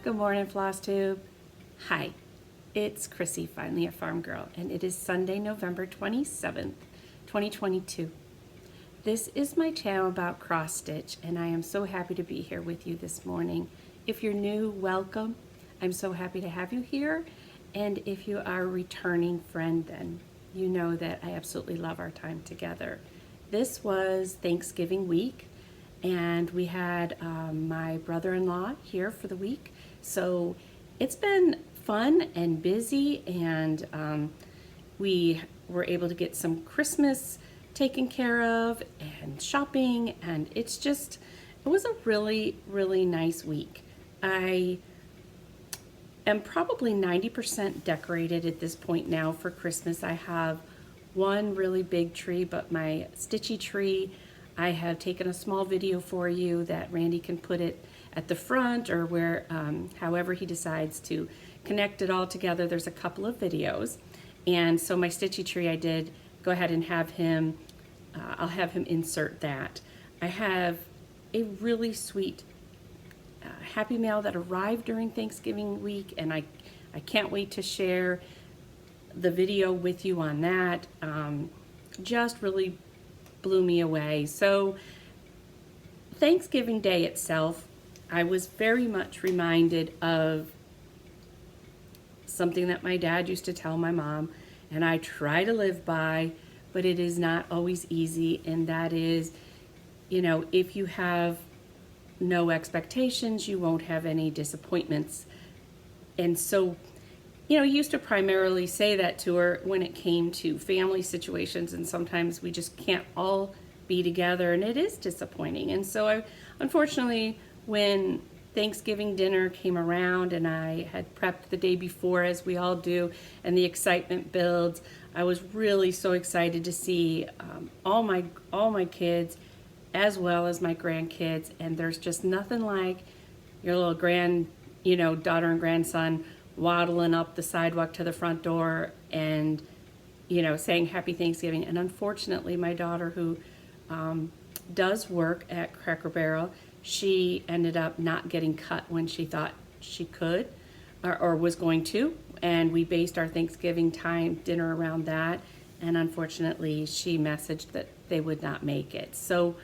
Good morning, FlossTube. Hi, it's Chrissy, finally a farm girl, and it is Sunday, November 27th, 2022. This is my channel about cross stitch, and I am so happy to be here with you this morning. If you're new, welcome. I'm so happy to have you here, and if you are a returning friend, then you know that I absolutely love our time together. This was Thanksgiving week, and we had my brother-in-law here for the week, so it's been fun and busy, and we were able to get some Christmas taken care of and shopping, and it was a really nice week. I am probably 90% decorated at this point now for Christmas. I have one really big tree, but my stitchy tree, I have taken a small video for you that Randy can put it at the front or where, however he decides to connect it all together. There's a couple of videos. And so my stitchy tree, I did go ahead and have him, I'll have him insert that. I have a really sweet Happy Mail that arrived during Thanksgiving week, and I can't wait to share the video with you on that. Just really blew me away. So Thanksgiving Day itself, I was very much reminded of something that my dad used to tell my mom, and I try to live by, but it is not always easy, and that is, you know, if you have no expectations, you won't have any disappointments. And so, you know, he used to primarily say that to her when it came to family situations, and sometimes we just can't all be together, and it is disappointing. And so unfortunately, when Thanksgiving dinner came around and I had prepped the day before, as we all do, and the excitement builds, I was really so excited to see all my kids as well as my grandkids, and there's just nothing like your little daughter and grandson waddling up the sidewalk to the front door and, you know, saying Happy Thanksgiving. And unfortunately, my daughter, who does work at Cracker Barrel, she ended up not getting cut when she thought she could or was going to, and we based our Thanksgiving dinner around that, and unfortunately she messaged that they would not make it. So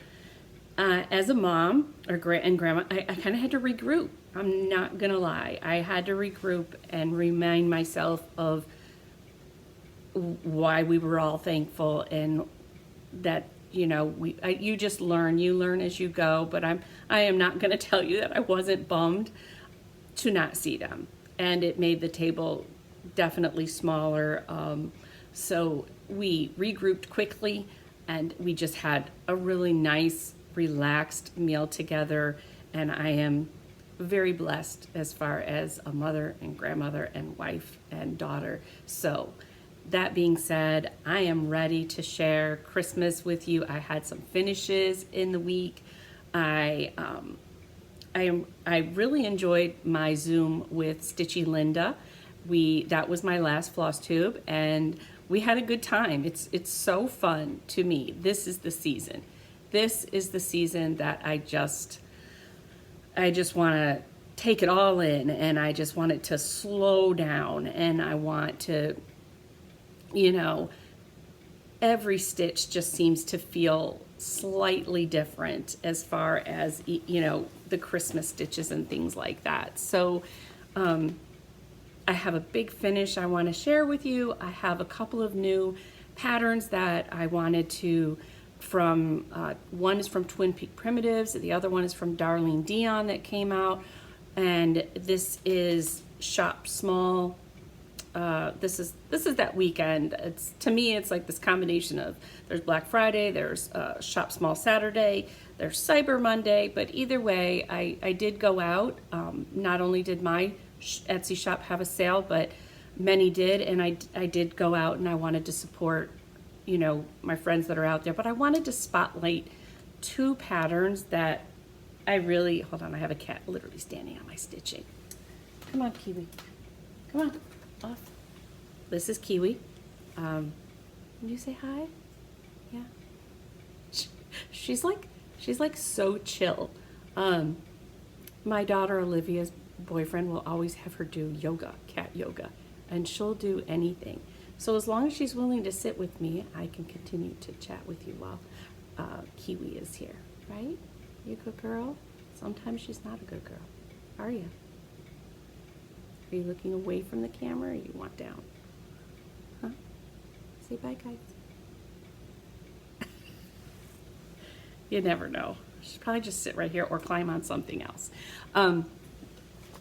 as a mom and grandma, I kind of had to regroup. I'm not gonna lie. I had to regroup and remind myself of why we were all thankful, and that, you know, you just learn. You learn as you go. But I am not gonna tell you that I wasn't bummed to not see them, and it made the table definitely smaller. So we regrouped quickly, and we just had a really nice, relaxed meal together, and I am very blessed as far as a mother and grandmother and wife and daughter. So that being said, I am ready to share Christmas with you. I had some finishes in the week. I really enjoyed my Zoom with Stitchy Linda. That was my last FlossTube, and we had a good time. It's so fun to me. This is the season. This is the season that I just want to take it all in, and I just want it to slow down, and I want to, you know, every stitch just seems to feel slightly different as far as, you know, the Christmas stitches and things like that. So I have a big finish I want to share with you. I have a couple of new patterns that I wanted to, one is from Twin Peak Primitives, the other one is from Darlene Dion that came out, and this is Shop Small. This is that weekend. To me, it's like this combination of, there's Black Friday, there's Shop Small Saturday, there's Cyber Monday, but either way, I did go out. Not only did my Etsy shop have a sale, but many did, and I did go out, and I wanted to support, you know, my friends that are out there. But I wanted to spotlight two patterns that I really, hold on, I have a cat literally standing on my stitching. Come on, Kiwi. Come on, off. This is Kiwi. Can you say hi? Yeah. She's like so chill. My daughter Olivia's boyfriend will always have her do yoga, cat yoga, and she'll do anything. So as long as she's willing to sit with me, I can continue to chat with you while Kiwi is here, right? You a good girl? Sometimes she's not a good girl. Are you? Are you looking away from the camera or you want down? Huh? Say bye, guys. You never know. She'd probably just sit right here or climb on something else.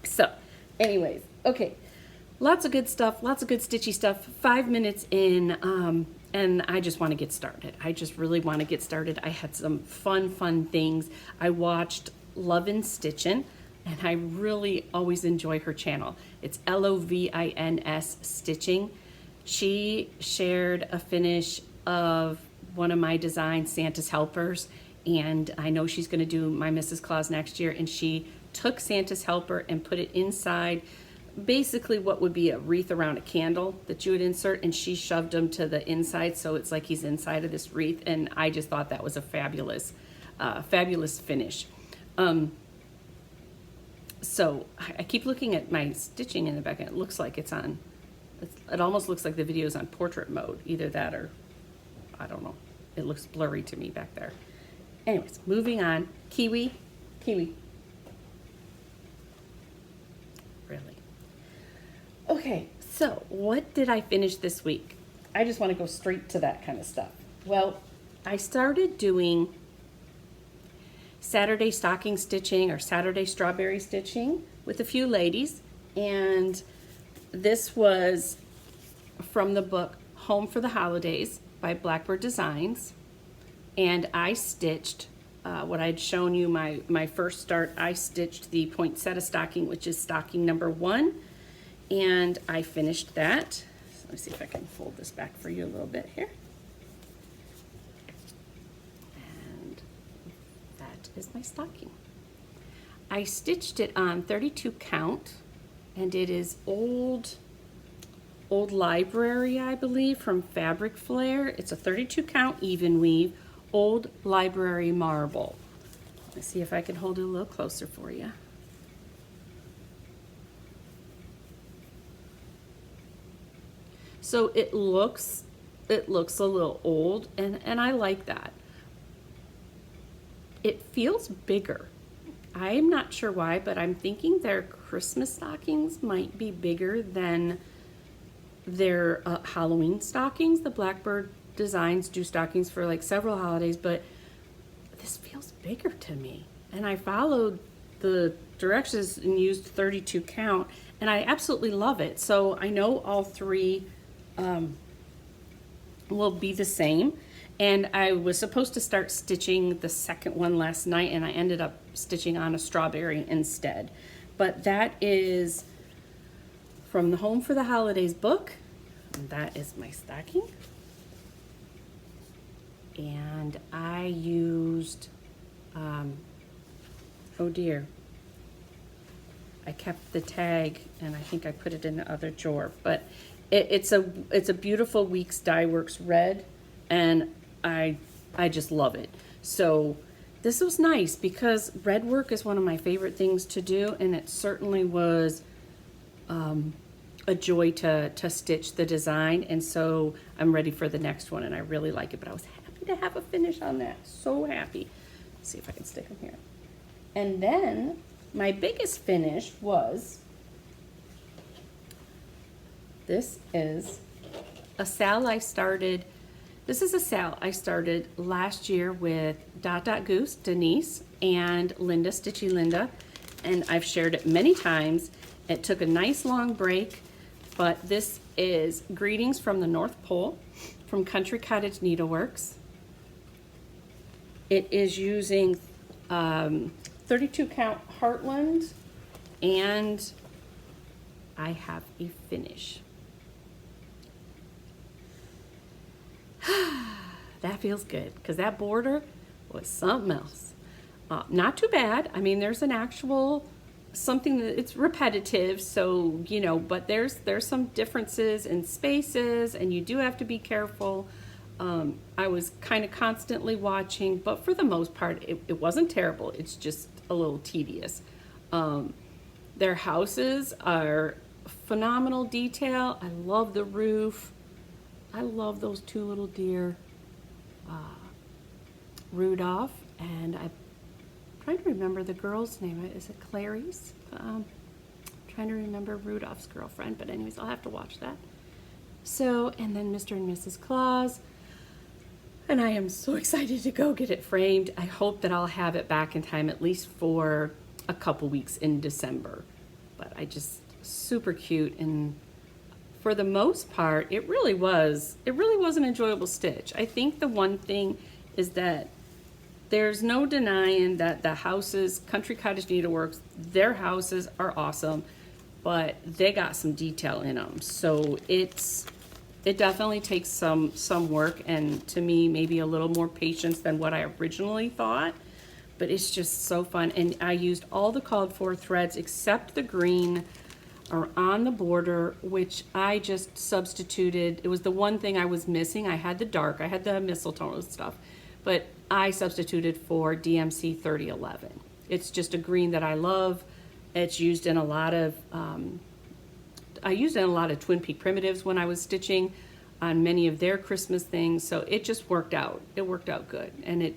So, anyways, okay. Lots of good stuff, lots of good stitchy stuff. 5 minutes in, and I just want to get started. I just really want to get started. I had some fun things. I watched Lovin' Stitchin', and I really always enjoy her channel. It's Lovins Stitching. She shared a finish of one of my designs, Santa's Helpers, and I know she's going to do my Mrs. Claus next year, and she took Santa's Helper and put it inside basically what would be a wreath around a candle that you would insert, and she shoved him to the inside, so it's like he's inside of this wreath, and I just thought that was a fabulous finish. So I keep looking at my stitching in the back, and it looks like it almost looks like the video is on portrait mode, either that or I don't know. It looks blurry to me back there. Anyways, moving on. Kiwi. Really? Okay, so what did I finish this week? I just want to go straight to that kind of stuff. Well, I started doing Saturday stocking stitching or Saturday strawberry stitching with a few ladies, and this was from the book Home for the Holidays by Blackbird Designs, and I stitched what I'd shown you my first start. I stitched the poinsettia stocking, which is stocking number 1, and I finished that. So let me see if I can fold this back for you a little bit here. And that is my stocking. I stitched it on 32 count, and it is old Library, I believe, from Fabric Flair. It's a 32 count even weave, Old Library marble. Let me see if I can hold it a little closer for you. So it looks a little old, and I like that. It feels bigger. I'm not sure why, but I'm thinking their Christmas stockings might be bigger than their Halloween stockings. The Blackbird Designs do stockings for like several holidays, but this feels bigger to me. And I followed the directions and used 32 count, and I absolutely love it. So I know all three will be the same. And I was supposed to start stitching the second one last night, and I ended up stitching on a strawberry instead. But that is from the Home for the Holidays book. And that is my stocking. And I used, oh dear, I kept the tag, and I think I put it in the other drawer. But it's a beautiful Weeks Dye Works red, and I just love it. So this was nice because red work is one of my favorite things to do, and it certainly was a joy to stitch the design. And so I'm ready for the next one, and I really like it. But I was happy to have a finish on that. So happy. Let's see if I can stick them here. And then my biggest finish was, this is a sal I started. This is a sal I started last year with Dot Dot Goose, Denise, and Linda, Stitchy Linda, and I've shared it many times. It took a nice long break, but this is Greetings from the North Pole from Country Cottage Needleworks. It is using 32 count Heartland, and I have a finish. That feels good because that border was something else. Not too bad. I mean, there's an actual something that it's repetitive, so you know, but there's some differences in spaces, and you do have to be careful. I was kind of constantly watching, but for the most part, it wasn't terrible. It's just a little tedious. There Their houses are phenomenal detail. I love the roof. I love those two little deer, Rudolph, and I'm trying to remember the girl's name. Is it Clarice? Trying to remember Rudolph's girlfriend, but anyways, I'll have to watch that. So, and then Mr. and Mrs. Claus, and I am so excited to go get it framed. I hope that I'll have it back in time, at least for a couple weeks in December. But I just, super cute, and for the most part, it really was an enjoyable stitch. I think the one thing is that there's no denying that the houses, Country Cottage Needleworks, their houses are awesome, but they got some detail in them. So it definitely takes some work, and to me, maybe a little more patience than what I originally thought, but it's just so fun. And I used all the called for threads except the green are on the border, which I just substituted. It was the one thing I was missing. I had the dark, I had the mistletoe stuff, but I substituted for DMC 3011. It's just a green that I love. It's used in a lot of, I used it in a lot of Twin Peak Primitives when I was stitching on many of their Christmas things. So it just worked out. It worked out good. And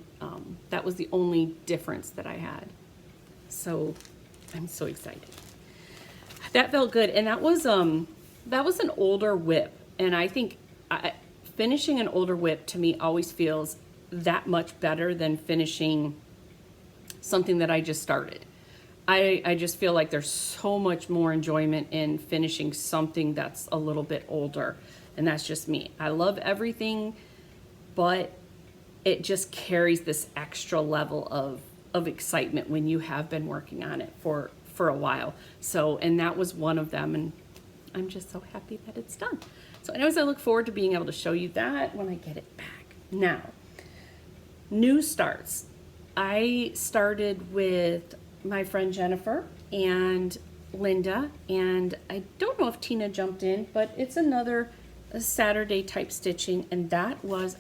that was the only difference that I had. So I'm so excited. That felt good. And that was an older whip. And I think finishing an older whip to me always feels that much better than finishing something that I just started. I just feel like there's so much more enjoyment in finishing something that's a little bit older, and that's just me. I love everything, but it just carries this extra level of excitement when you have been working on it for a while. So, and that was one of them, and I'm just so happy that it's done. So anyways, I look forward to being able to show you that when I get it back. Now, new starts. I started with my friend Jennifer and Linda, and I don't know if Tina jumped in, but it's another Saturday type stitching, and that was,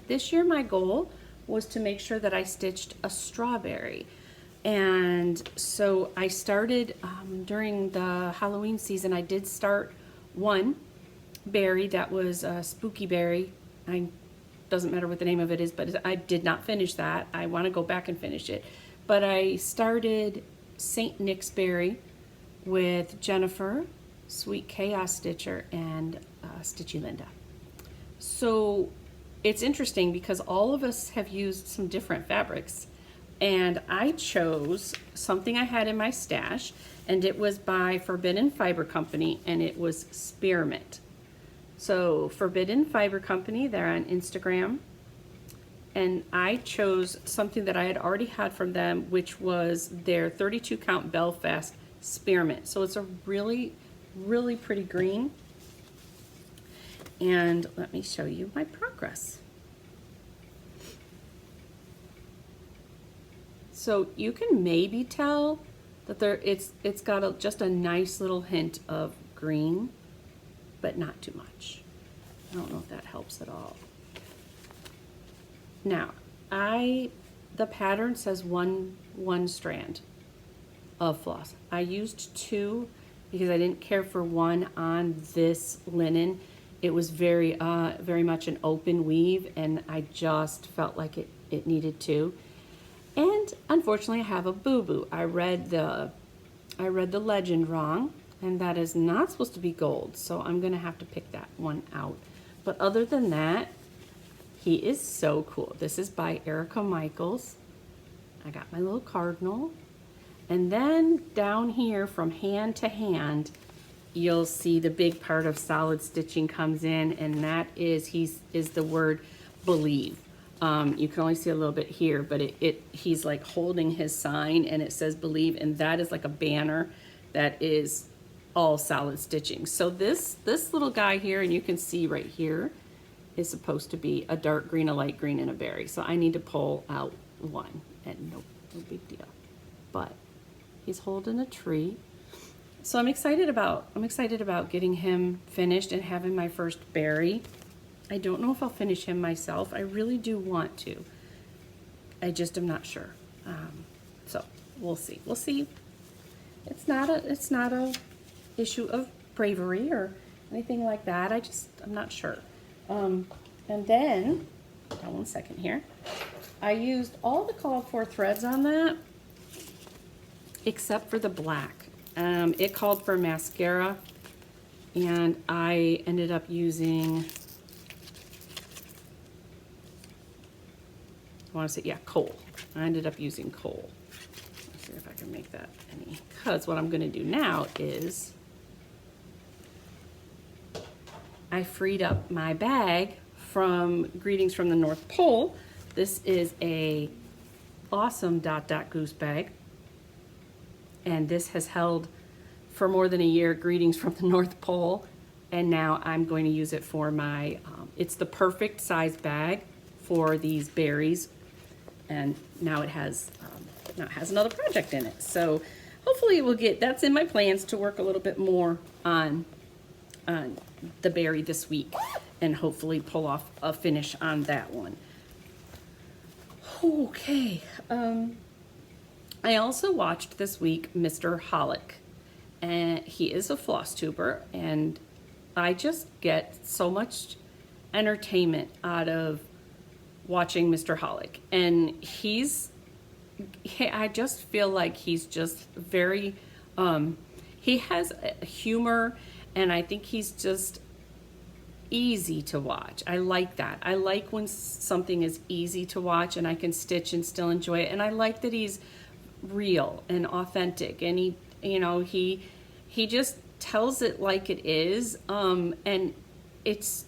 this year my goal was to make sure that I stitched a strawberry. And so I started during the Halloween season. I did start one berry that was a spooky berry. Doesn't matter what the name of it is, but I did not finish that. I want to go back and finish it. But I started St. Nick's Berry with Jennifer, Sweet Chaos Stitcher, and Stitchy Linda. So it's interesting because all of us have used some different fabrics. And I chose something I had in my stash, and it was by Forbidden Fiber Company, and it was Spearmint. So Forbidden Fiber Company, they're on Instagram, and I chose something that I had already had from them, which was their 32 count Belfast Spearmint. So it's a really, really pretty green. And let me show you my progress. So you can maybe tell that it's got just a nice little hint of green, but not too much. I don't know if that helps at all. Now, the pattern says one strand of floss. I used 2 because I didn't care for one on this linen. It was very much an open weave, and I just felt like it needed 2. And unfortunately, I have a boo-boo. I read the legend wrong, and that is not supposed to be gold, so I'm gonna have to pick that one out. But other than that, he is so cool. This is by Erica Michaels. I got my little cardinal. And then down here from hand to hand, you'll see the big part of solid stitching comes in, and that is the word believe. You can only see a little bit here, but he's like holding his sign, and it says believe, and that is like a banner that is all solid stitching. So this little guy here, and you can see right here, is supposed to be a dark green, a light green, and a berry. So I need to pull out one, and no big deal. But he's holding a tree. So I'm excited about getting him finished and having my first berry. I don't know if I'll finish him myself. I really do want to. I just am not sure. So we'll see. We'll see. it's not a issue of bravery or anything like that. I'm not sure. And then, hold on one second here. I used all the called for threads on that, except for the black. It called for mascara, and I ended up using, I want to say, yeah, coal. I ended up using coal. Let's see if I can make that any, because what I'm going to do now is I freed up my bag from Greetings from the North Pole. This is a awesome dot goose bag, and this has held for more than a year Greetings from the North Pole, and now I'm going to use it for my, it's the perfect size bag for these berries, and now it has another project in it. So hopefully we'll get, that's in my plans to work a little bit more on the berry this week and hopefully pull off a finish on that one. Okay, I also watched this week Mr. Hollick, and he is a FlossTuber, and I just get so much entertainment out of watching Mr. Hollick, and I just feel like he's just very, he has humor, and I think he's just easy to watch. I like that. I like when something is easy to watch and I can stitch and still enjoy it. And I like that he's real and authentic, and he just tells it like it is. And it's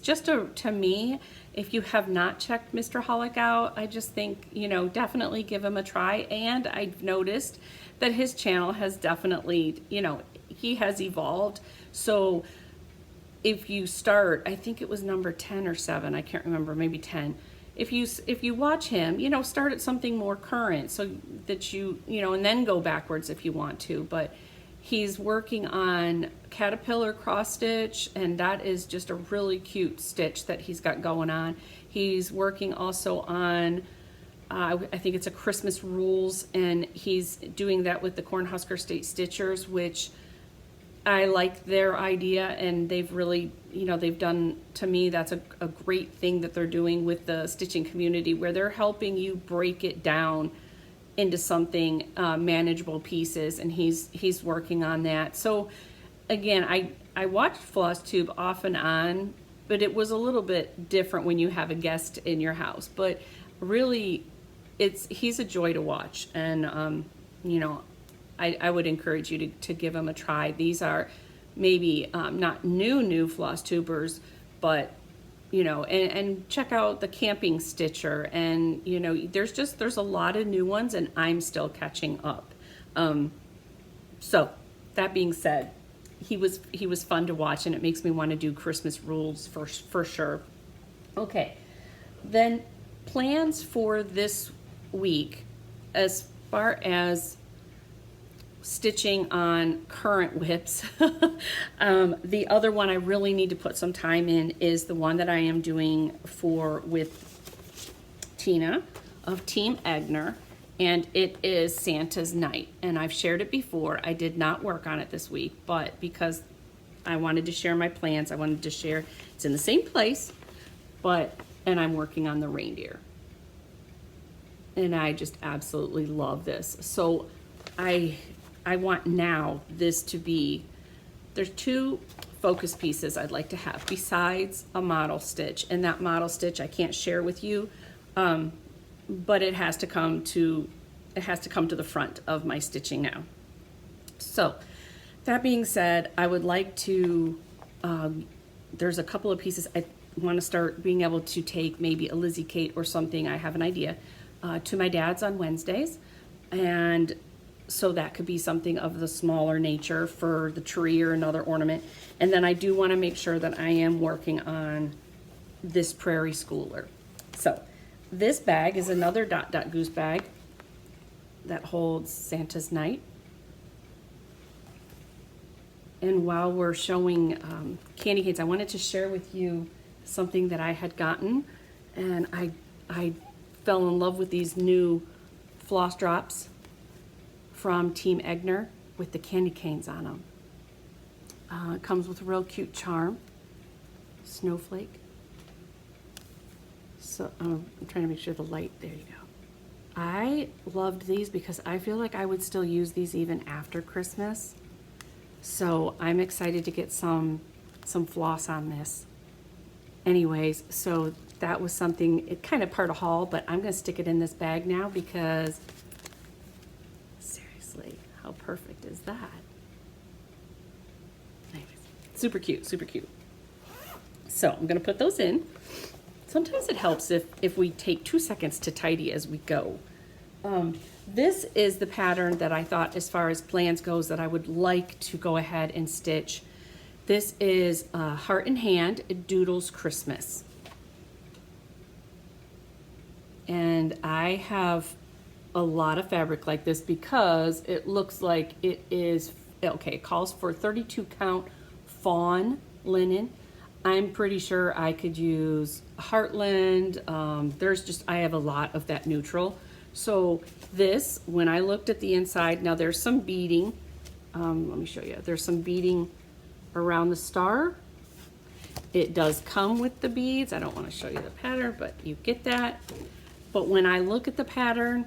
just to me, if you have not checked Mr. Hollick out, I just think, definitely give him a try. And I've noticed that his channel has definitely, he has evolved. So if you start, I think it was number 10 or 7, I can't remember, maybe 10. If you watch him, start at something more current so that and then go backwards if you want to. But he's working on caterpillar cross stitch, and that is just a really cute stitch that he's got going on. He's working also on, I think it's a Christmas rules, and he's doing that with the Cornhusker State Stitchers, which I like their idea, and they've really, they've done, to me, that's a great thing that they're doing with the stitching community, where they're helping you break it down into something manageable pieces, and he's working on that. So again, I watched FlossTube off and on, but it was a little bit different when you have a guest in your house. But really, he's a joy to watch, and I would encourage you to give them a try. These are maybe not new FlossTubers, but and check out the Camping Stitcher, and there's a lot of new ones, and I'm still catching up. So that being said, he was fun to watch, and it makes me want to do Christmas rules for sure. Okay, then plans for this week as far as stitching on current whips. The other one I really need to put some time in is the one that I am doing with Tina of Team Egner, and it is Santa's Night. And I've shared it before. I did not work on it this week, but because I wanted to share my plans, I wanted to share. It's in the same place, and I'm working on the reindeer. And I just absolutely love this. So I want now this to be, there's 2 focus pieces I'd like to have besides a model stitch, and that model stitch I can't share with you, but it has to come to the front of my stitching now. So that being said, I would like to, there's a couple of pieces I want to start being able to take, maybe a Lizzie Kate or something, I have an idea, to my dad's on Wednesdays, and so that could be something of the smaller nature for the tree or another ornament. And then I do want to make sure that I am working on this Prairie Schooler. So this bag is another dot goose bag that holds Santa's Night. And while we're showing candy canes, I wanted to share with you something that I had gotten, and I fell in love with these new floss drops from Team Egner, with the candy canes on them. It comes with a real cute charm, snowflake. So I'm trying to make sure the light, there you go. I loved these because I feel like I would still use these even after Christmas. So I'm excited to get some floss on this. Anyways, so that was something, it kind of part of haul, but I'm gonna stick it in this bag now because seriously, how perfect is that? Anyways, super cute, super cute. So I'm gonna put those in. Sometimes it helps if we take 2 seconds to tidy as we go. This is the pattern that I thought, as far as plans goes, that I would like to go ahead and stitch. This is Heart in Hand, Doodles Christmas. And I have a lot of fabric like this because it looks like it is, okay, it calls for 32 count fawn linen. I'm pretty sure I could use Heartland. I have a lot of that neutral. So this, when I looked at the inside, now there's some beading. Let me show you. There's some beading around the star. It does come with the beads. I don't want to show you the pattern, but you get that. But when I look at the pattern,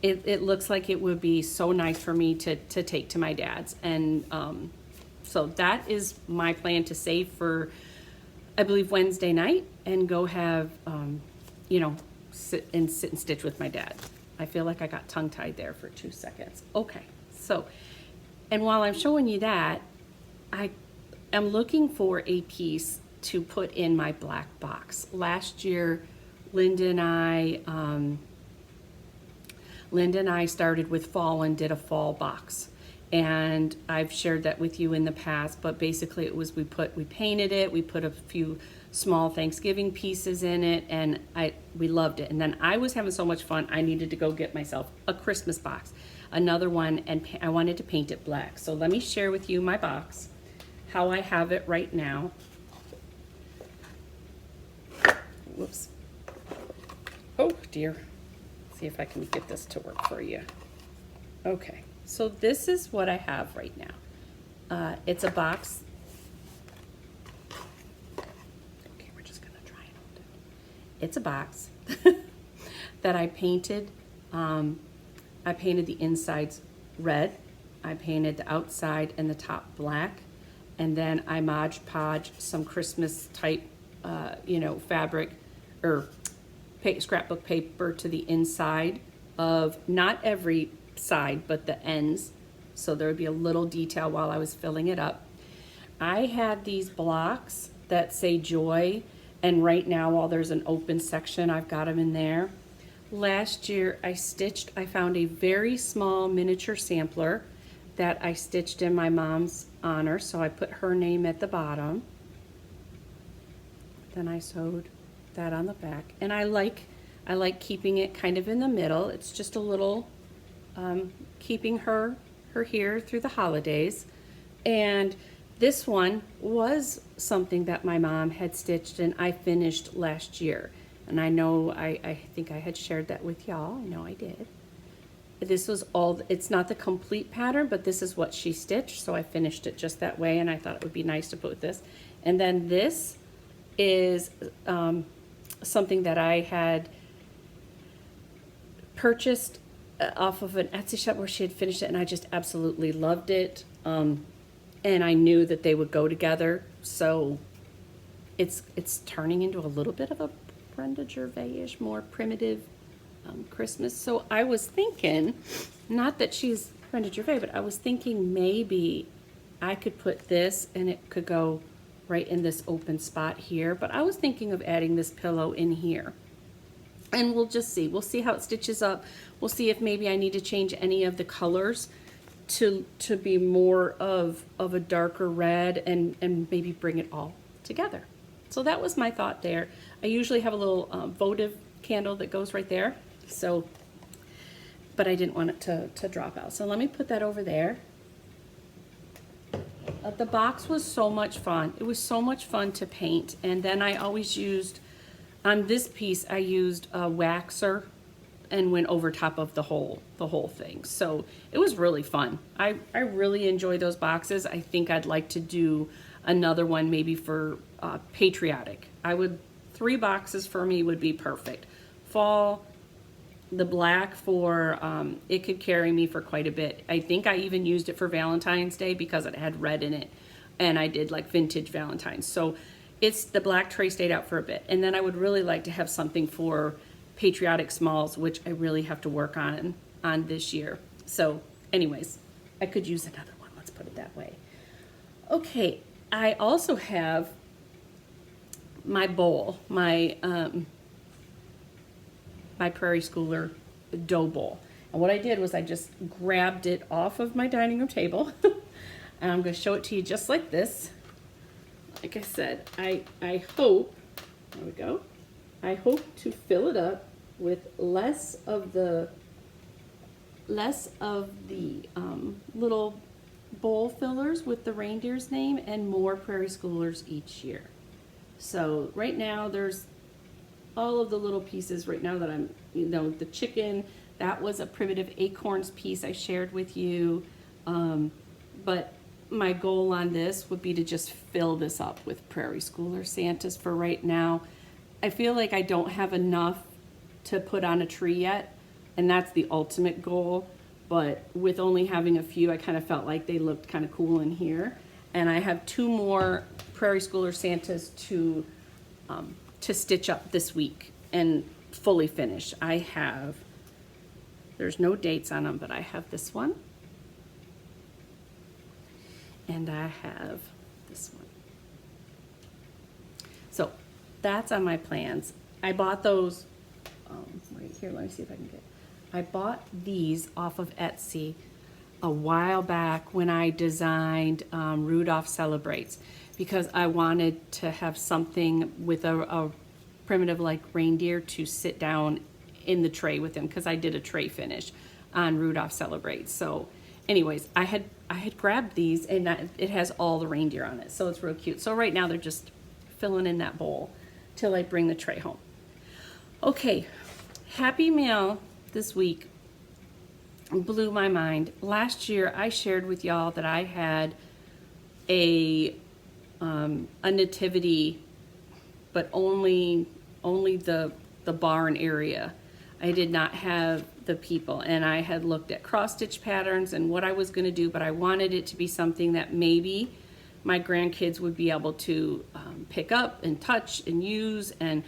it looks like it would be so nice for me to take to my dad's. And so that is my plan, to save for, I believe, Wednesday night and go have, you know, sit and stitch with my dad. I feel like I got tongue-tied there for 2 seconds. Okay, so, and while I'm showing you that, I am looking for a piece to put in my black box. Last year, Linda and I started with fall and did a fall box. And I've shared that with you in the past, but basically it was, we painted it, we put a few small Thanksgiving pieces in it, and we loved it. And then I was having so much fun, I needed to go get myself a Christmas box, another one, and I wanted to paint it black. So let me share with you my box, how I have it right now. Whoops. Oh dear. See if I can get this to work for you. Okay. So this is what I have right now. It's a box. Okay, we're just gonna try and hold it. It's a box that I painted. I painted the insides red. I painted the outside and the top black. And then I Mod Podge some Christmas type, you know, fabric or scrapbook paper to the inside of, not every side, but the ends. So there would be a little detail while I was filling it up. I had these blocks that say joy, and right now, while there's an open section, I've got them in there. Last year I found a very small miniature sampler that I stitched in my mom's honor, so I put her name at the bottom. Then I sewed that on the back, and I like keeping it kind of in the middle. It's just a little keeping her here through the holidays. And this one was something that my mom had stitched and I finished last year. And I know I think I had shared that with y'all. I know I did. This was all, it's not the complete pattern, but this is what she stitched, so I finished it just that way, and I thought it would be nice to put this. And then this is something that I had purchased off of an Etsy shop where she had finished it, and I just absolutely loved it. And I knew that they would go together, so it's turning into a little bit of a Brenda Gervais-ish, more primitive Christmas. So I was thinking, not that she's Brenda Gervais, but I was thinking maybe I could put this and it could go right in this open spot here. But I was thinking of adding this pillow in here. And we'll just see. We'll see how it stitches up. We'll see if maybe I need to change any of the colors to be more of a darker red and maybe bring it all together. So that was my thought there. I usually have a little votive candle that goes right there. So, but I didn't want it to drop out. So let me put that over there. The box was so much fun. It was so much fun to paint. And then I always used, on this piece, I used a waxer and went over top of the whole thing. So it was really fun. I really enjoy those boxes. I think I'd like to do another one maybe for patriotic. 3 boxes for me would be perfect. Fall, the black for, it could carry me for quite a bit. I think I even used it for Valentine's Day because it had red in it, and I did like vintage Valentine's. So it's the black tray stayed out for a bit. And then I would really like to have something for patriotic smalls, which I really have to work on this year. So anyways, I could use another one, let's put it that way. Okay, I also have my bowl, my Prairie Schooler dough bowl. And what I did was I just grabbed it off of my dining room table and I'm going to show it to you just like this. Like I said, I hope, there we go, I hope to fill it up with less of the little bowl fillers with the reindeer's name and more Prairie Schoolers each year. So right now there's all of the little pieces right now that I'm, the chicken, that was a primitive acorns piece I shared with you. But my goal on this would be to just fill this up with Prairie Schooler Santas for right now. I feel like I don't have enough to put on a tree yet, and that's the ultimate goal. But with only having a few, I kind of felt like they looked kind of cool in here. And I have 2 more Prairie Schooler Santas to stitch up this week and fully finish. There's no dates on them, but I have this one. And I have this one. So that's on my plans. I bought those, right here, let me see if I can get, I bought these off of Etsy a while back when I designed Rudolph Celebrates, because I wanted to have something with a primitive like reindeer to sit down in the tray with them, because I did a tray finish on Rudolph Celebrates. So anyways, I had grabbed these, and it has all the reindeer on it, so it's real cute. So right now they're just filling in that bowl till I bring the tray home. Okay, Happy Mail this week blew my mind. Last year I shared with y'all that I had a nativity, but only the barn area. I did not have the people, and I had looked at cross stitch patterns and what I was going to do, but I wanted it to be something that maybe my grandkids would be able to pick up and touch and use and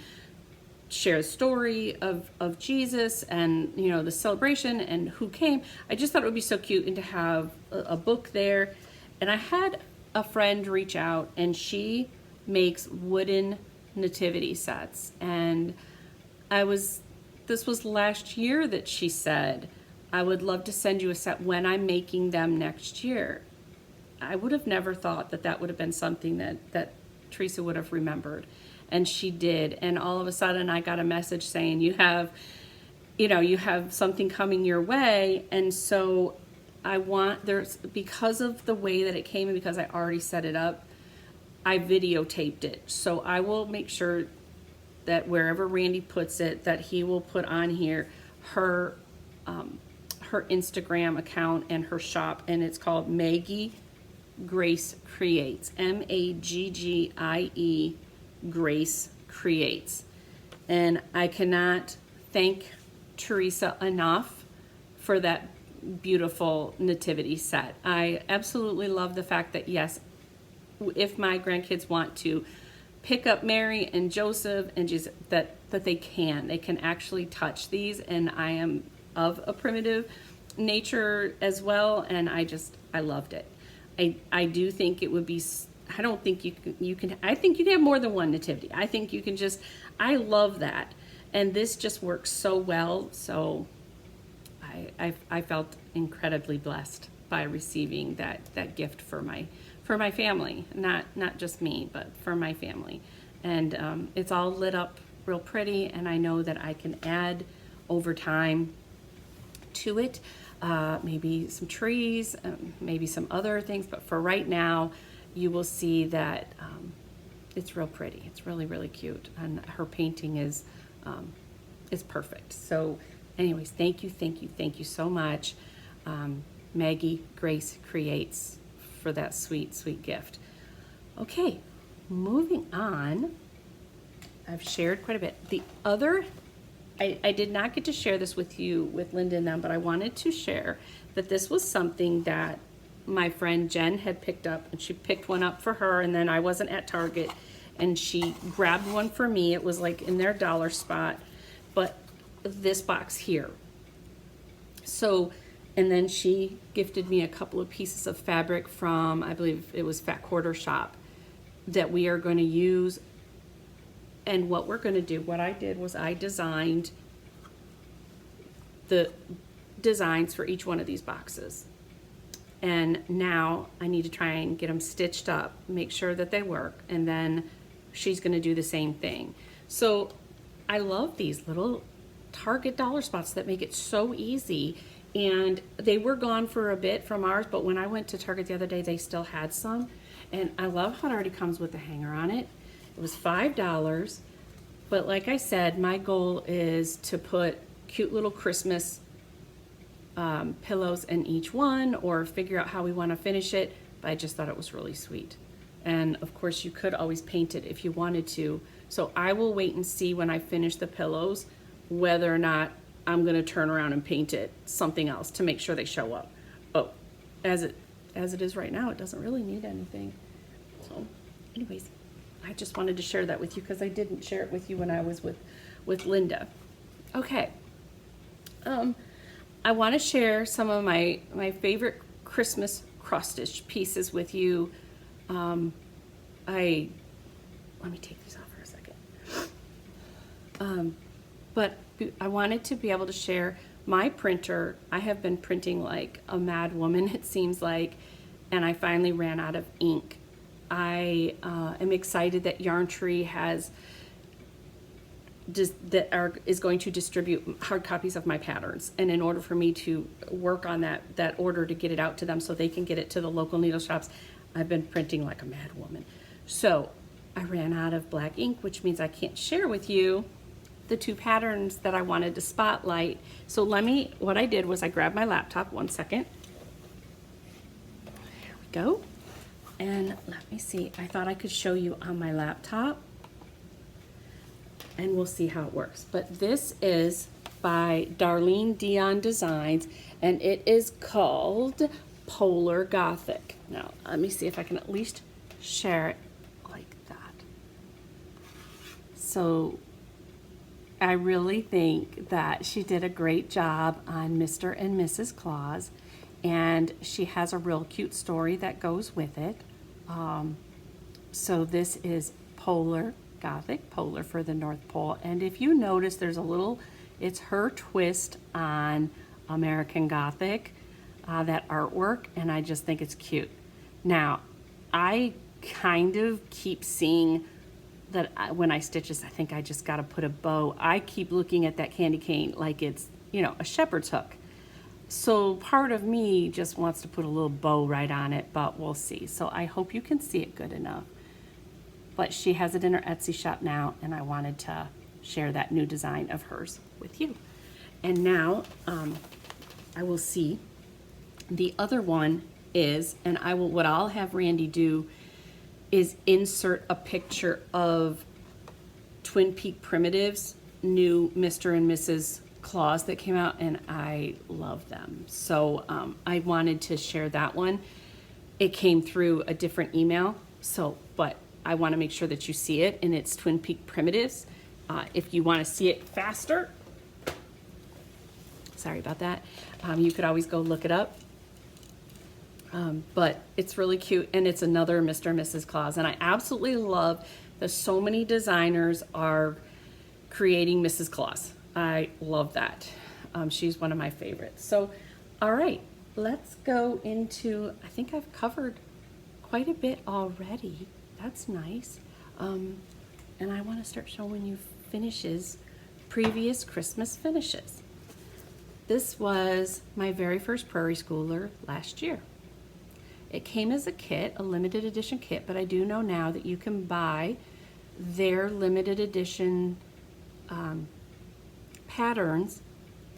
share the story of Jesus and the celebration and who came. I just thought it would be so cute, and to have a book there. And I had a friend reach out, and she makes wooden nativity sets, and this was last year that she said, I would love to send you a set when I'm making them next year. I would have never thought that would have been something that Teresa would have remembered. And she did. And all of a sudden I got a message saying you have something coming your way. And so because of the way that it came and because I already set it up, I videotaped it. So I will make sure that wherever Randy puts it, that he will put on here her Instagram account and her shop, and it's called Maggie Grace Creates, Maggie Grace Creates. And I cannot thank Teresa enough for that beautiful nativity set. I absolutely love the fact that, yes, if my grandkids want to pick up Mary and Joseph and Jesus, that they can actually touch these. And I am of a primitive nature as well, and I loved it. I do think it would be, I don't think you can I think you can have more than one nativity. I think you can I love that. And this just works so well. So I felt incredibly blessed by receiving that gift for my family, not just me, but for my family. And it's all lit up real pretty, and I know that I can add over time to it, maybe some trees, maybe some other things, but for right now you will see that it's real pretty. It's really, really cute, and her painting is perfect. So anyways, thank you so much, Maggie Grace Creates, for that sweet, sweet gift. Okay, moving on. I've shared quite a bit. The other, I did not get to share this with you, with Linda and them, but I wanted to share that this was something that my friend Jen had picked up, and she picked one up for her, and then I wasn't at Target, and she grabbed one for me. It was like in their dollar spot, but this box here. So, and then she gifted me a couple of pieces of fabric from, I believe it was Fat Quarter Shop, that we are going to use. And what we're going to do, what I did was I designed the designs for each one of these boxes. And now I need to try and get them stitched up, make sure that they work, and then she's going to do the same thing. So I love these little Target dollar spots that make it so easy. And they were gone for a bit from ours, but when I went to Target the other day, they still had some. And I love how it already comes with a hanger on it. It was $5, but like I said, my goal is to put cute little Christmas pillows in each one, or figure out how we want to finish it, but I just thought it was really sweet. And of course you could always paint it if you wanted to. So I will wait and see when I finish the pillows whether or not I'm going to turn around and paint it something else to make sure they show up. But as it is right now, it doesn't really need anything. So anyways, I just wanted to share that with you because I didn't share it with you when I was with Linda. Okay. I want to share some of my favorite Christmas cross stitch pieces with you. Let me take these off for a second. But I wanted to be able to share my printer. I have been printing like a mad woman, it seems like, and I finally ran out of ink. I am excited that Yarn Tree is going to distribute hard copies of my patterns, and in order for me to work on that order to get it out to them so they can get it to the local needle shops, I've been printing like a mad woman. So I ran out of black ink, which means I can't share with you the two patterns that I wanted to spotlight. So what I did was I grabbed my laptop, one second. There we go. And let me see, I thought I could show you on my laptop, and we'll see how it works. But this is by Darlene Dion Designs, and it is called Polar Gothic. Now, let me see if I can at least share it like that. So I really think that she did a great job on Mr. and Mrs. Claus, and she has a real cute story that goes with it. So this is Polar Gothic, polar for the North Pole, and if you notice, there's it's her twist on American Gothic, that artwork, and I just think it's cute. Now, I kind of keep seeing that when I stitch this, I think I just got to put a bow. I keep looking at that candy cane like it's, a shepherd's hook. So part of me just wants to put a little bow right on it, but we'll see. So I hope you can see it good enough. But she has it in her Etsy shop now, and I wanted to share that new design of hers with you. And now I will see. The other one is, and what I'll have Randy do is insert a picture of Twin Peak Primitives, new Mr. and Mrs. Claus that came out, and I love them. So I wanted to share that one. It came through a different email, but I want to make sure that you see it, and it's Twin Peak Primitives. If you want to see it faster, sorry about that, you could always go look it up. But it's really cute, and it's another Mr. and Mrs. Claus, and I absolutely love that so many designers are creating Mrs. Claus. I love that. She's one of my favorites. So, all right, let's go into, I think I've covered quite a bit already. That's nice. And I want to start showing you finishes, previous Christmas finishes. This was my very first Prairie Schooler last year. It came as a kit, a limited edition kit, but I do know now that you can buy their limited edition patterns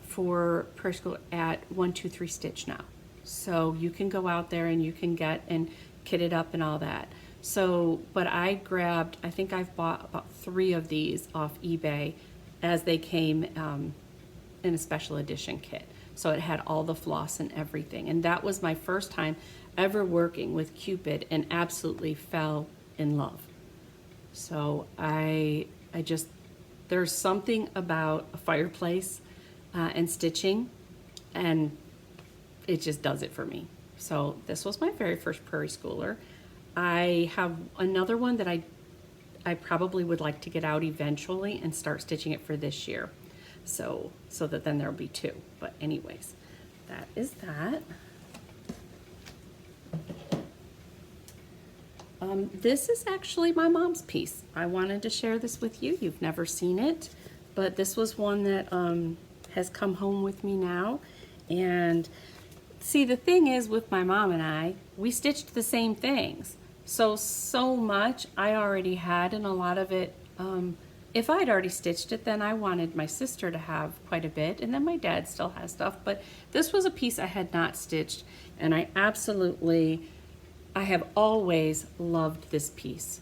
for Prairie School at 123 Stitch now. So you can go out there and you can get and kit it up and all that. So, but I grabbed, I think I've bought about 3 of these off eBay as they came in a special edition kit. So it had all the floss and everything. And that was my first time ever working with Cupid and absolutely fell in love. So I just, there's something about a fireplace and stitching, and it just does it for me. So this was my very first Prairie Schooler. I have another one that I probably would like to get out eventually and start stitching it for this year. So that then there'll be 2. But anyways, that is that. This is actually my mom's piece. I wanted to share this with you. You've never seen it, but this was one that has come home with me now. And see, the thing is with my mom and I, we stitched the same things. So much I already had, and a lot of it, if I'd already stitched it, then I wanted my sister to have quite a bit, and then my dad still has stuff, but this was a piece I had not stitched, and I have always loved this piece.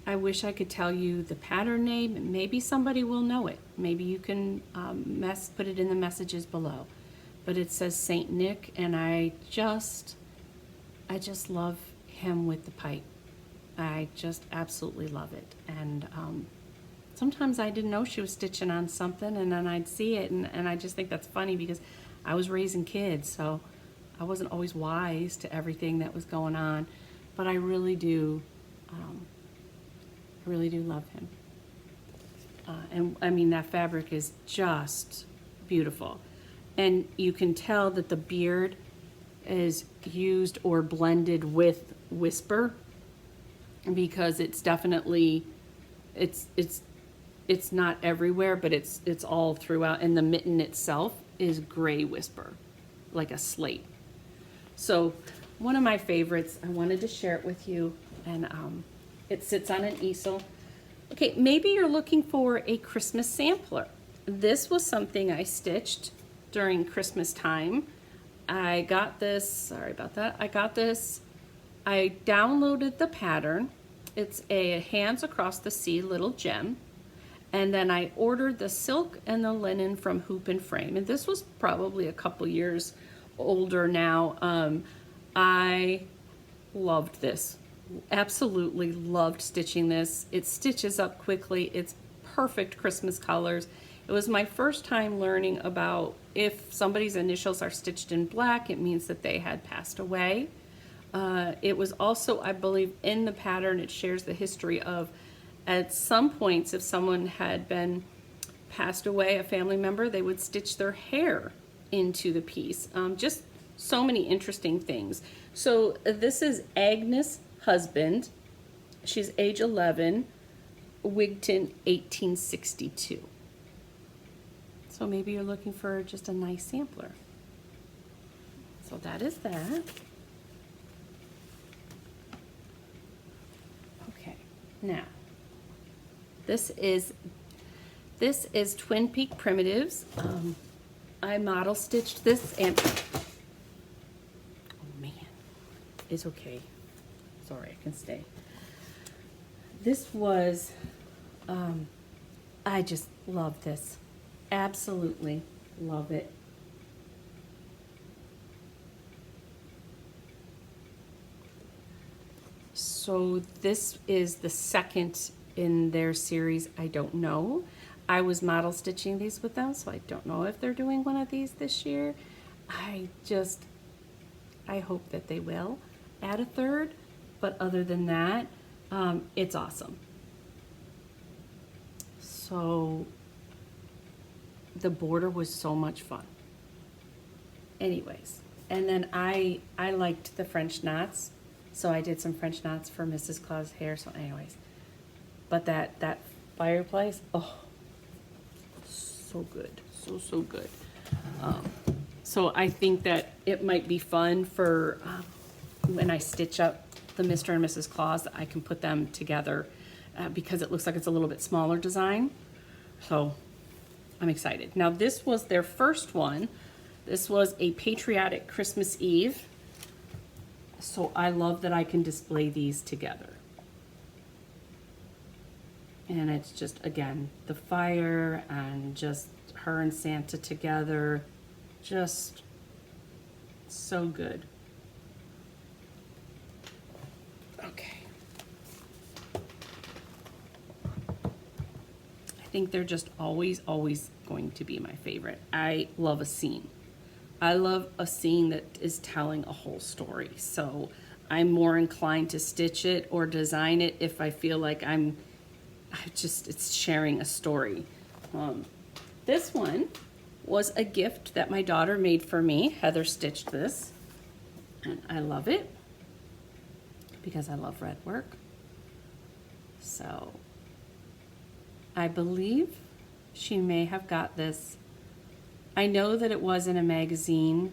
I wish I could tell you the pattern name. Maybe somebody will know it. Maybe you can put it in the messages below. But it says Saint Nick, and I just love him with the pipe. I just absolutely love it. And sometimes I didn't know she was stitching on something, and then I'd see it, and I just think that's funny because I was raising kids, so I wasn't always wise to everything that was going on, but I really do love him. And I mean, that fabric is just beautiful. And you can tell that the beard is used or blended with Whisper, because it's definitely, it's not everywhere, but it's all throughout. And the mitten itself is gray Whisper, like a slate. So one of my favorites, I wanted to share it with you, and it sits on an easel. Okay, maybe you're looking for a Christmas sampler. This was something I stitched during Christmas time. I got this, sorry about that, I downloaded the pattern. It's a Hands Across the Sea little gem. And then I ordered the silk and the linen from Hoop and Frame. And this was probably a couple years older now. I loved this. Absolutely loved stitching this. It stitches up quickly. It's perfect Christmas colors. It was my first time learning about if somebody's initials are stitched in black, it means that they had passed away. It was also, I believe, in the pattern, it shares the history of, at some points, if someone had been passed away, a family member, they would stitch their hair into the piece. Just so many interesting things. So this is Agnes' husband. She's age 11, Wigton, 1862. So maybe you're looking for just a nice sampler. So that is that. Okay, now this is Twin Peak Primitives. I model stitched this, and oh man, it's okay. Sorry, I can stay. This was, I just love this. Absolutely love it. So this is the second in their series. I don't know. I was model stitching these with them, so I don't know if they're doing one of these this year. I hope that they will add a third, but other than that, it's awesome. So the border was so much fun. Anyways, and then I liked the French knots, so I did some French knots for Mrs. Claus' hair. So anyways, but that fireplace, oh, so good, so good. So I think that it might be fun for when I stitch up the Mr. and Mrs. Claus, that I can put them together because it looks like it's a little bit smaller design. So I'm excited. Now this was their first one. This was a patriotic Christmas Eve. So I love that I can display these together. And it's just, again, the fire and just her and Santa together. Just so good. Okay. I think they're just always going to be my favorite. I love a scene. I love a scene that is telling a whole story. So I'm more inclined to stitch it or design it if I feel like it's sharing a story. This one was a gift that my daughter made for me. Heather stitched this, and I love it because I love red work. So I believe she may have got this. I know that it was in a magazine.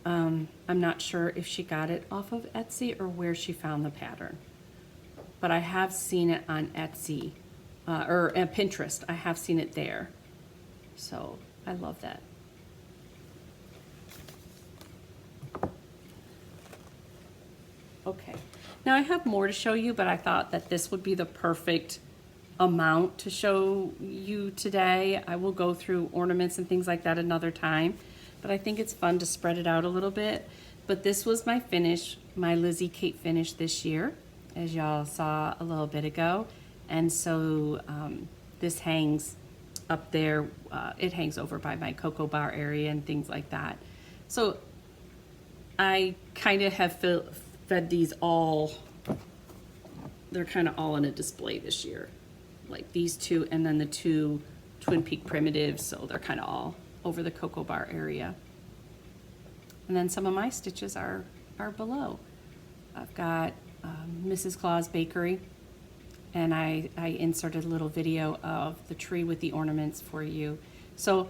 I'm not sure if she got it off of Etsy or where she found the pattern, but I have seen it on Etsy or Pinterest. I have seen it there. So I love that. Okay, now I have more to show you, but I thought that this would be the perfect amount to show you today. I will go through ornaments and things like that another time, but I think it's fun to spread it out a little bit. But this was my finish, my Lizzie Kate finish this year, as y'all saw a little bit ago. And so this hangs up there. It hangs over by my cocoa bar area and things like that. So I kind of have fed these all, they're kind of all in a display this year. Like these two, and then the two Twin Peak primitives, so they're kind of all over the cocoa bar area. And then some of my stitches are below. I've got Mrs. Claus Bakery, and I inserted a little video of the tree with the ornaments for you. So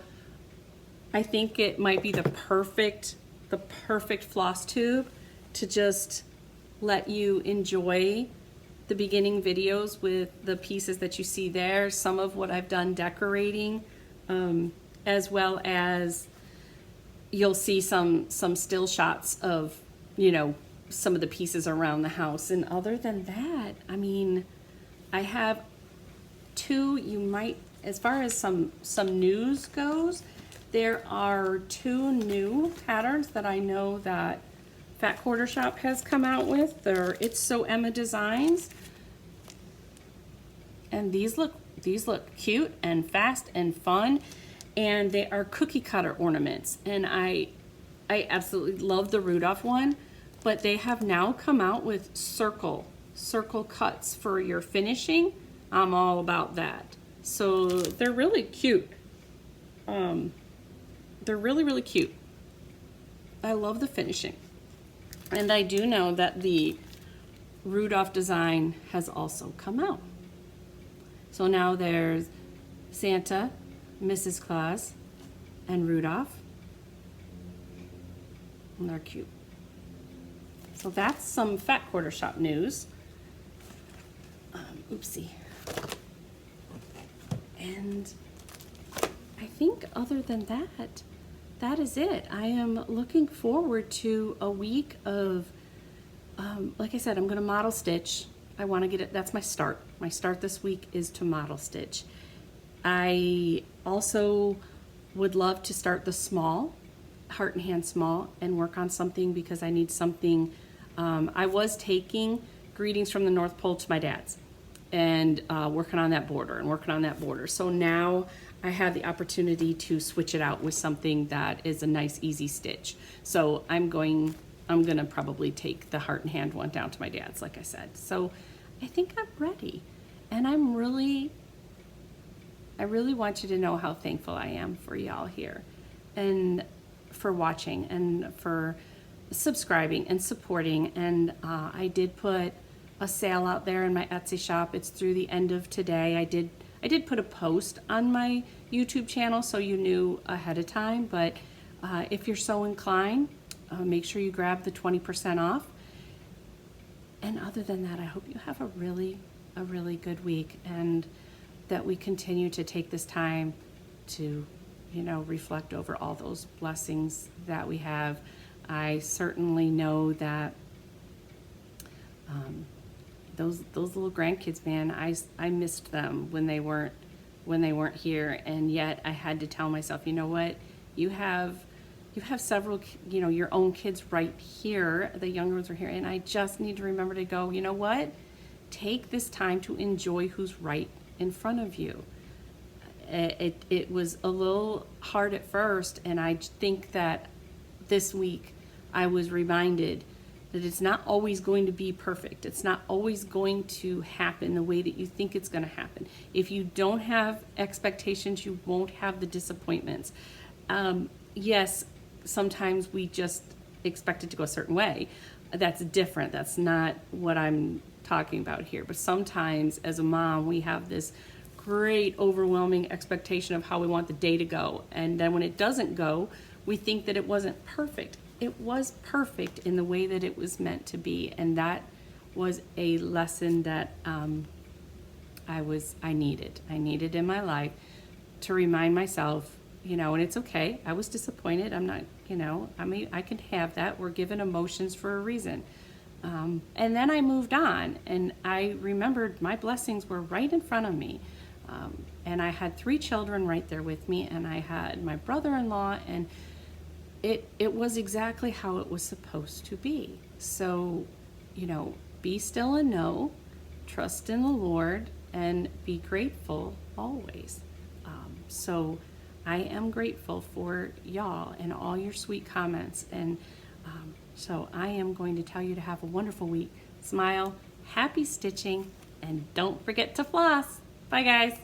I think it might be the perfect FlossTube to just let you enjoy the beginning videos with the pieces that you see there, some of what I've done decorating, as well as you'll see some still shots of, you know, some of the pieces around the house. And other than that, I mean, I have as far as some news goes, there are 2 new patterns that I know that Fat Quarter Shop has come out with. They're It's So Emma designs, and these look cute and fast and fun, and they are cookie cutter ornaments. And I absolutely love the Rudolph one, but they have now come out with circle cuts for your finishing. I'm all about that. So they're really cute. They're really cute. I love the finishing. And I do know that the Rudolph design has also come out. So now there's Santa, Mrs. Claus, and Rudolph. And they're cute. So that's some Fat Quarter Shop news. Oopsie. And I think other than that, that is it. I am looking forward to a week of, like I said, I'm going to model stitch. I want to get it, that's my start. My start this week is to model stitch. I also would love to start the small, Heart and Hand Small, and work on something because I need something. I was taking Greetings from the North Pole to my dad's and working on that border. So now I have the opportunity to switch it out with something that is a nice, easy stitch. So I'm gonna probably take the Heart and Hand one down to my dad's, like I said. So I think I'm ready, and I really want you to know how thankful I am for y'all here, and for watching, and for subscribing and supporting. And I did put a sale out there in my Etsy shop. It's through the end of today. I did put a post on my YouTube channel so you knew ahead of time, but if you're so inclined, make sure you grab the 20% off. And other than that, I hope you have a really good week, and that we continue to take this time to, you know, reflect over all those blessings that we have. I certainly know that those little grandkids, man, I missed them when they weren't here, and yet I had to tell myself, you know what, you have several, you know, your own kids right here. The younger ones are here, and I just need to remember to go, you know what, take this time to enjoy who's right in front of you. It was a little hard at first, and I think that this week I was reminded that it's not always going to be perfect. It's not always going to happen the way that you think it's going to happen. If you don't have expectations, you won't have the disappointments. Yes, sometimes we just expect it to go a certain way. That's different. That's not what I'm talking about here. But sometimes as a mom, we have this great overwhelming expectation of how we want the day to go. And then when it doesn't go, we think that it wasn't perfect. It was perfect in the way that it was meant to be. And that was a lesson that I needed. I needed in my life to remind myself, you know, and it's okay. I was disappointed. I'm not, you know, I mean, I can have that. We're given emotions for a reason. And then I moved on, and I remembered my blessings were right in front of me. And I had 3 children right there with me, and I had my brother-in-law, and it was exactly how it was supposed to be. So, you know, be still and know, trust in the Lord, and be grateful always. So I am grateful for y'all and all your sweet comments. And so I am going to tell you to have a wonderful week. Smile, happy stitching, and don't forget to floss. Bye, guys.